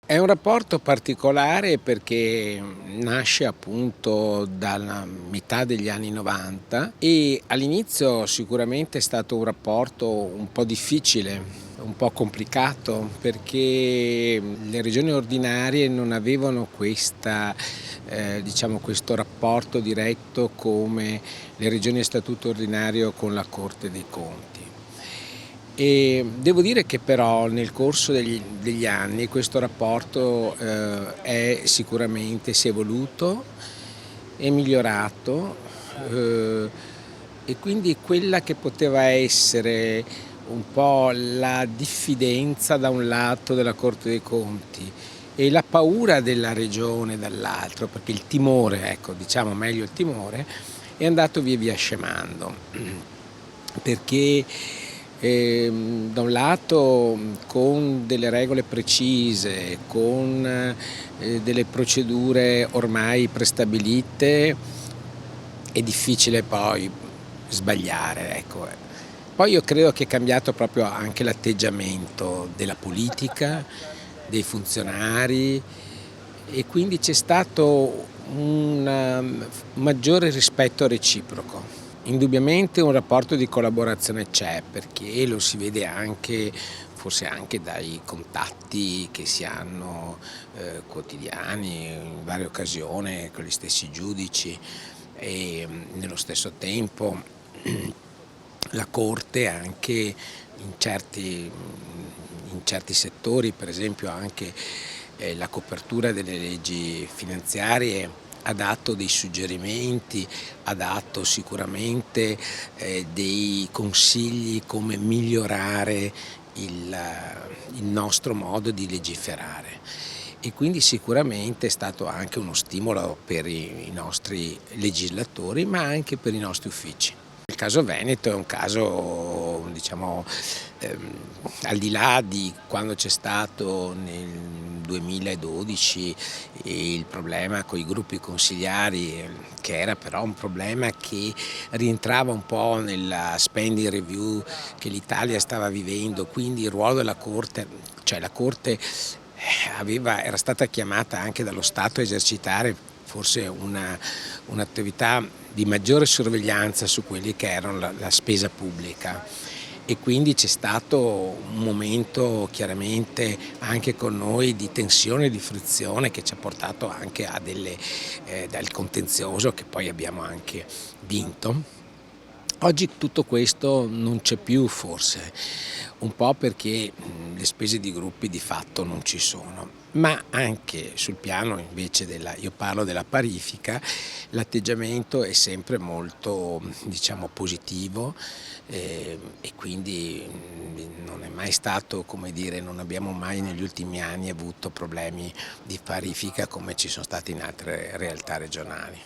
È un rapporto particolare perché nasce appunto dalla metà degli anni '90 e all'inizio sicuramente è stato un rapporto un po' difficile, un po' complicato, perché le regioni ordinarie non avevano questo rapporto diretto come le regioni a statuto ordinario con la Corte dei Conti. E devo dire che però nel corso degli anni questo rapporto si è evoluto, è migliorato, e quindi quella che poteva essere un po' la diffidenza da un lato della Corte dei Conti e la paura della regione dall'altro, perché il timore, ecco, diciamo meglio il timore, è andato via via scemando, perché da un lato con delle regole precise, con delle procedure ormai prestabilite, è difficile poi sbagliare, ecco. Poi io credo che è cambiato proprio anche l'atteggiamento della politica, dei funzionari, e quindi c'è stato un maggiore rispetto reciproco. Indubbiamente un rapporto di collaborazione c'è, perché lo si vede anche, forse anche dai contatti che si hanno quotidiani, in varie occasioni, con gli stessi giudici, e nello stesso tempo la Corte anche in certi settori, per esempio anche la copertura delle leggi finanziarie, ha dato dei suggerimenti, ha dato sicuramente dei consigli come migliorare il nostro modo di legiferare, e quindi sicuramente è stato anche uno stimolo per i nostri legislatori, ma anche per i nostri uffici. Il caso Veneto è un caso, diciamo, al di là di quando c'è stato nel 2012 il problema con i gruppi consigliari, che era però un problema che rientrava un po' nella spending review che l'Italia stava vivendo, quindi il ruolo della Corte, cioè la Corte era stata chiamata anche dallo Stato a esercitare forse un'attività di maggiore sorveglianza su quelli che erano la spesa pubblica, e quindi c'è stato un momento chiaramente anche con noi di tensione e di frizione che ci ha portato anche a dal contenzioso che poi abbiamo anche vinto. Oggi tutto questo non c'è più forse, un po' perché le spese di gruppi di fatto non ci sono, ma anche sul piano invece io parlo della parifica, l'atteggiamento è sempre molto, diciamo, positivo, e quindi non è mai stato, come dire, non abbiamo mai negli ultimi anni avuto problemi di parifica come ci sono stati in altre realtà regionali.